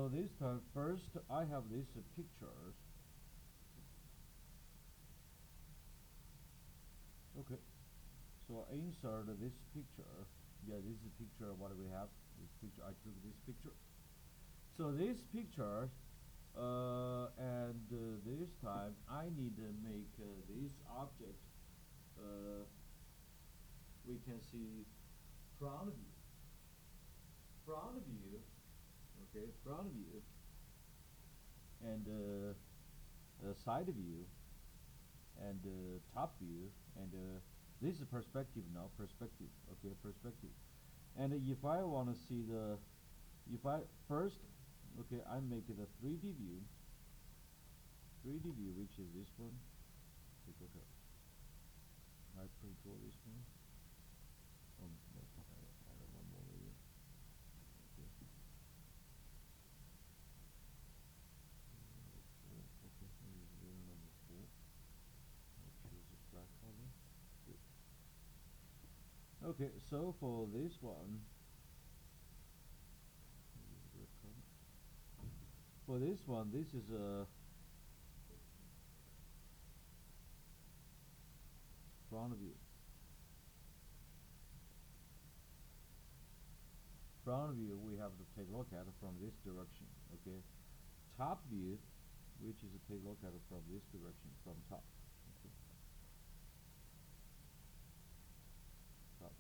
So this time, first I have these pictures. Okay. So I insert this picture. Yeah, this is a picture of what we have. This picture, I took this picture. So this picture, and this time I need to make this object. We can see front view. Front view. Okay, front view. And side view. And top view. And this is perspective now. Perspective. Okay, perspective. And if I want to see the, if I first, okay, I make it a 3D view. 3D view, which is this one. Take a look at. I control this one. No, I don't want more layer. Okay. Okay, this is layer number 4. I choose a black color. Good. Okay, so for this one, for this one, this is a front view. Front view we have to take a look at from this direction. Okay, top view, which is to take a look at from this direction, from top. Okay. Top.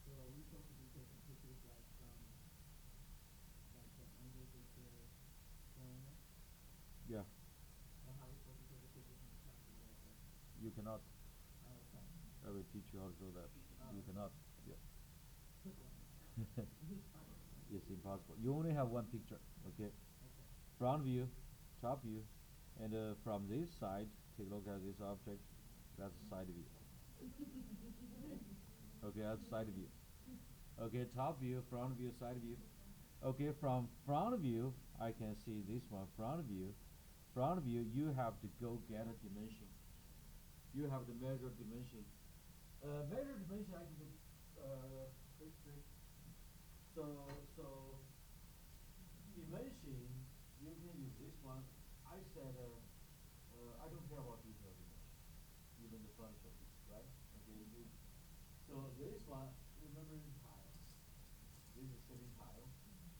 So are we supposed to be taking pictures like the angle that they're showing us? Yeah. So how are we supposed to take a picture from the top of that? You cannot. Okay. I will teach you how to do that. You cannot. Yeah. It's impossible. You only have one picture. Okay. Front view, top view, and from this side, take a look at this object. That's side view. Okay, that's side view. Okay, top view, front view, side view. Okay, from front view, I can see this one. Front view. Front view, you have to go get a dimension. You have to measure dimension. Measure dimension, I can quick. So dimension, you can use this one. I said I don't care about detail dimension, even the furniture piece, right? Okay. So this one, remember in tile. This is setting tile.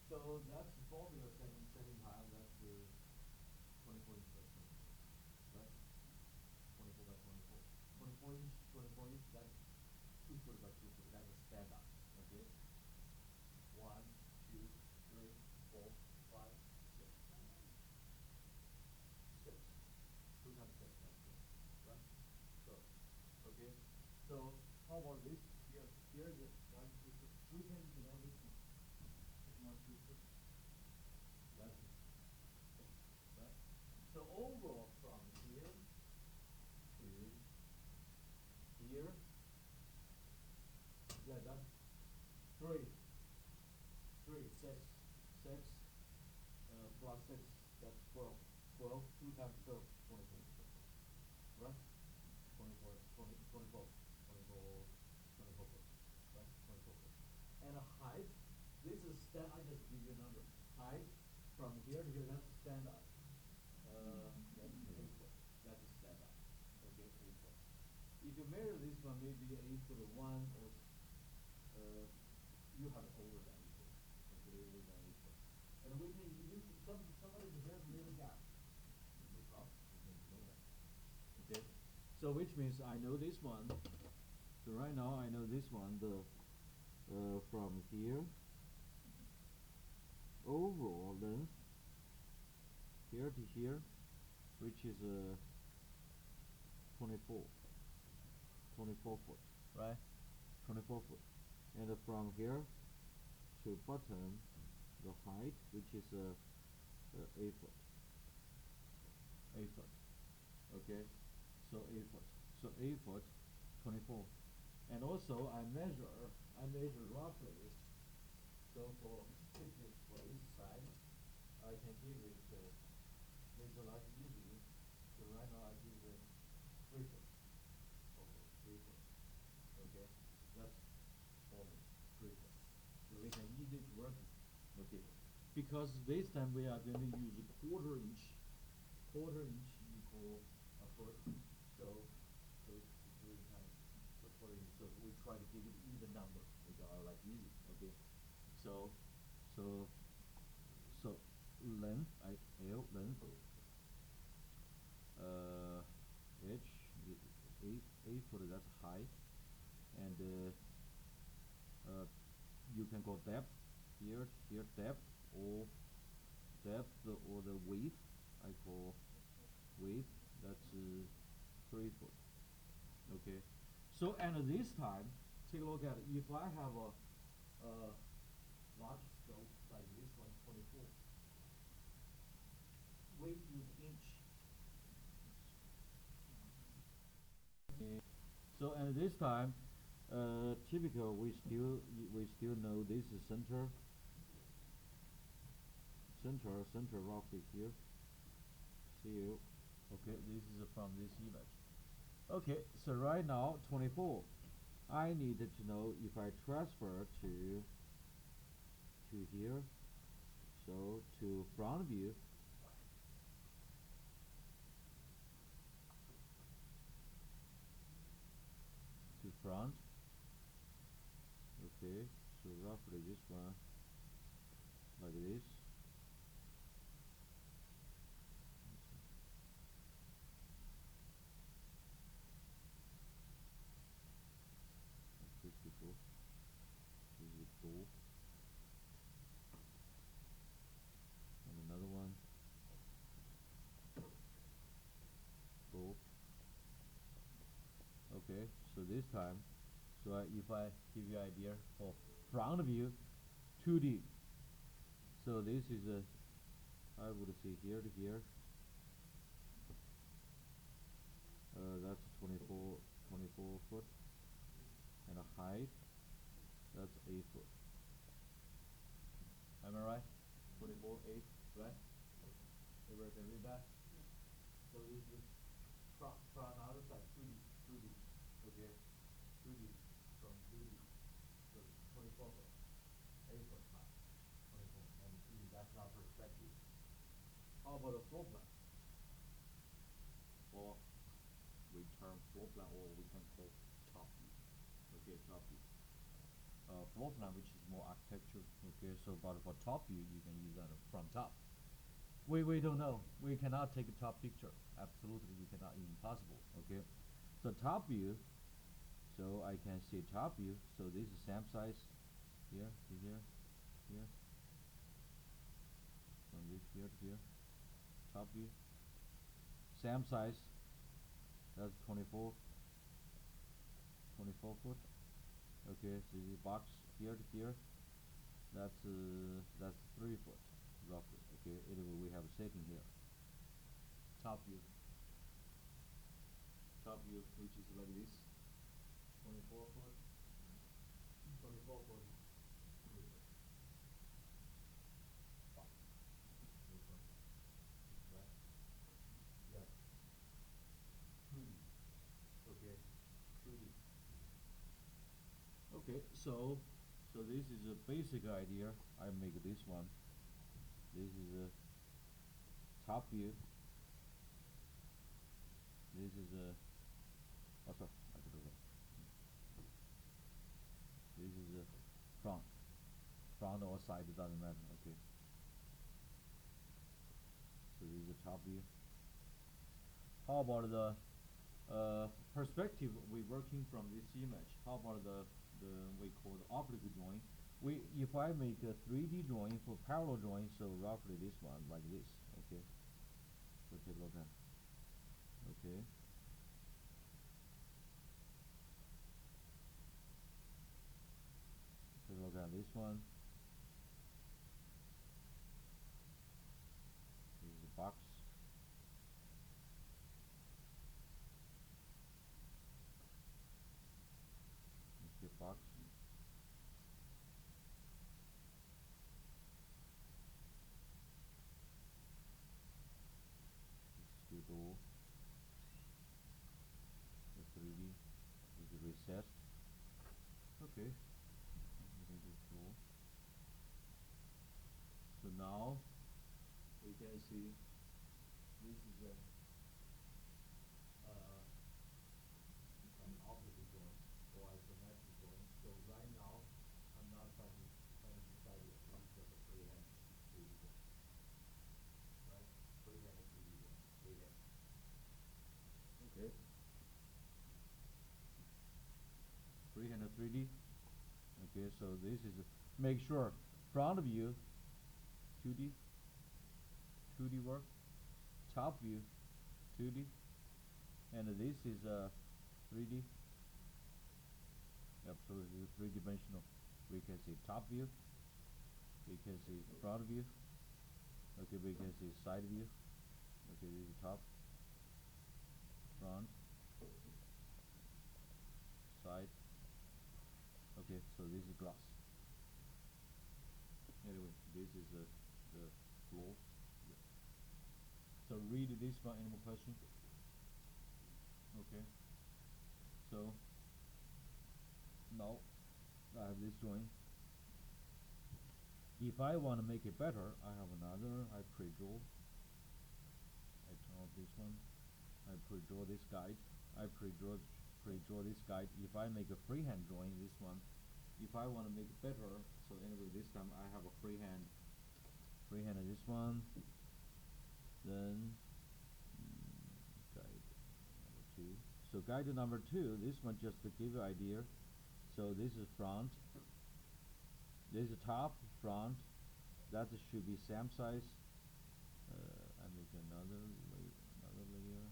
So that's the formula setting tile. That's 24 inch by 24, right? 24 by 24. 24 inch, 24 inch. That's 2 foot by 2 foot. That's a standard. Okay. 1, 2, 3, 4, 5, 6. 6. 2 times 6, that's 6. Right? So, okay. So, how about this? Here is 1, 2, 3. We can, this one. 1, 2, 3. That's it. Right? So, overall from here to here, yeah, that's 3. 3, 6, 6, plus 6, that's 12. 12, 2 times 12, 24. Right? 24, 20, 24, 24, 24 foot. Right? 24 foot. And a height, this is I just give you a number. Height from here to here, that's standard. That's 8 foot. That's a standard. Okay, 8 foot. If you measure this one, maybe 8 foot 1, or you have over that 8 foot. Okay, over that 8 foot. And we can use somebody to there's a little gap. No problem. We can know that. Okay. So which means I know this one. So right now I know this one. The from here overall length here to here, which is 24 foot, right? 24 foot. And from here to bottom, the height, which is 8 foot. 8 foot. Okay. So 8 foot. So 8 foot, 24. And also I measure roughly. So for thickness for each side, I can give it visualize easy. So right now I give it 3 foot. Okay, 3 foot. Okay, that's for me, 3 foot. So we can easily work. Okay, because this time we are going to use a quarter inch equal a foot. So we have a quarter inch. So we try to give it even number. We got like easy. Okay. So length L length h is 8 foot. That's height, and you can go depth here depth or the width. I call width. That's 3 foot. Okay. So and this time, take a look at it. If I have a large scope like this one, 24, we use inch. So and this time, typical we still know this is center roughly here. See you. Okay, this is from this image. Okay, so right now 24. I needed to know if I transfer to here, so to front view. To front. Okay, so roughly this one like this. 54. This is 4. And another one. 4. Okay, so this time, so if I give you idea for front view, 2D. So this is I would say here to here. That's 24 foot, and a height. That's 8 foot. Am I right? 24, 8, right? Everybody can read that? Yeah. So this is from other side, 2D. Okay? 2D, from 2D. So 24 foot, 8 foot high, 24, and 2D, that's our perspective. How about a floor plan? Or we term floor plan, or we can call top view. Okay, top view. Floor plan, which is more architecture. Okay, so but for top view, you can use that from top. We don't know. We cannot take a top picture. Absolutely, we cannot. Impossible. Okay, so top view. So I can see top view. So this is same size. Here to here, here. From this here to here. Top view. Same size. That's 24 foot. Okay, so this is box here to here. That's 3 foot roughly. Okay, anyway, we have a setting here. Top view, which is like this. 24 foot. 24 foot. 3 foot. Box. This one. Right? Yeah. 2D. Okay. 2D. Okay, so this is a basic idea. I make this one. This is a top view. This is a sorry, I could do that. This is a front or side, it doesn't matter. Okay. So this is a top view. How about the perspective? We're working from this image. How about the we call the oblique drawing? If I make a 3D drawing for parallel drawing, so roughly this one like this. Okay. So take a look at. Okay. Take a look at this one. This is a box. Okay, box. Still door. The 3D is recessed. Okay. So So now we can see this is an opposite drawing or isometric drawing. So right now I'm not trying to decide it. This is just a freehand 3D drawing. Right? Freehand 3D drawing. Freehand. Okay. Freehand 3D. Okay, so this is make sure front view 2D work, top view 2D, and this is 3D. Absolutely 3-dimensional. We can see top view, we can see front view, okay, we can see side view, okay, this is top, front, side, okay, so this is glass. Anyway, this is the floor. Yeah. So read this one. Any more question? Okay. So now I have this drawing. If I want to make it better, I have another. I pre-draw. I turn off this one. I pre-draw this guide. I pre-draw this guide. If I make a freehand drawing, this one. If I want to make it better, so anyway, this time I have a freehand of this one. Then guide number 2. So guide number 2, this one just to give you an idea. So this is front. This is top, front. That should be same size. I make another layer.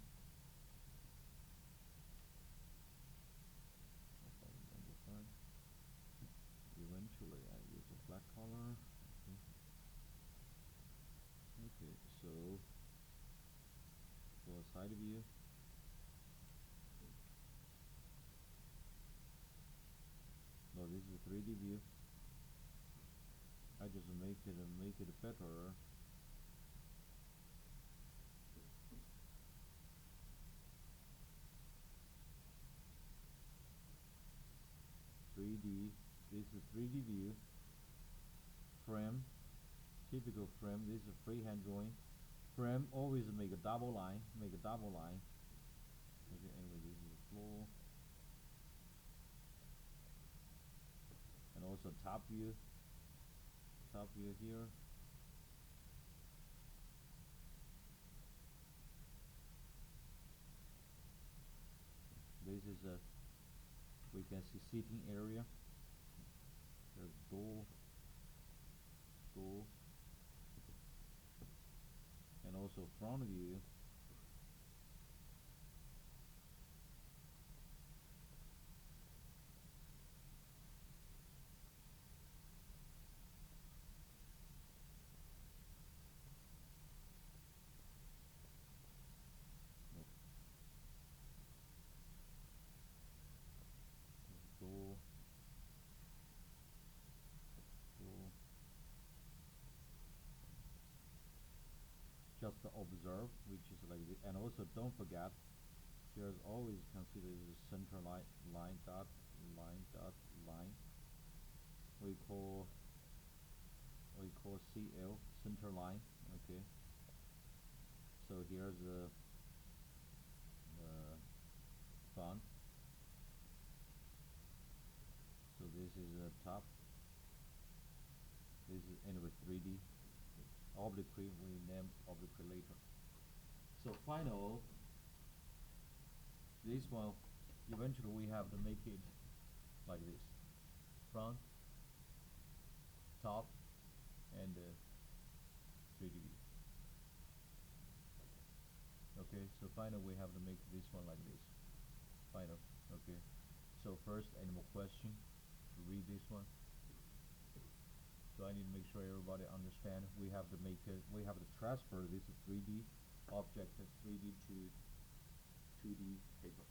Number 5. Eventually, I use a black color. Okay. Okay. So for side view. No, this is a 3D view. I just make it better. This is 3D view. Frame, typical frame. This is a freehand drawing. Frame always make a double line. Okay, anyway, this is the floor. And also top view here. This is we can see seating area. There's door, and also front view. Door. Just to observe, which is like this. And also don't forget, here's always consider the center line dot. We call CL, center line. Okay. So here's the font. So this is the top. This is anyway 3D. Oblique we name oblique later. So final, this one, eventually we have to make it like this. Front, top, and 3D view. Okay, so final we have to make this one like this. Final, okay. So first, any more question to read this one? So I need to make sure everybody understand. We have to transfer this 3D object 3D to 2D paper.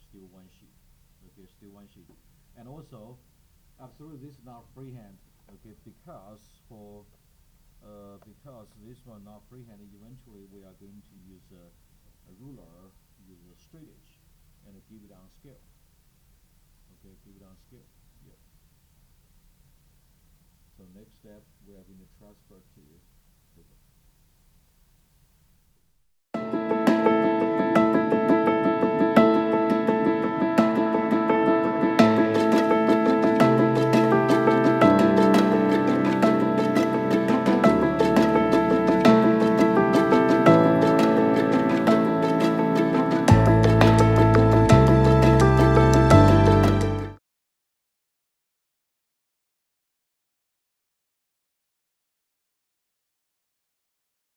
Still one sheet. Okay, still one sheet. And also, absolutely this is not freehand. Okay, because this one not freehand, eventually we are going to use a ruler, use a straight edge, and give it on scale. Okay, give it on scale. Yeah. So next next step we are going to transfer to paper.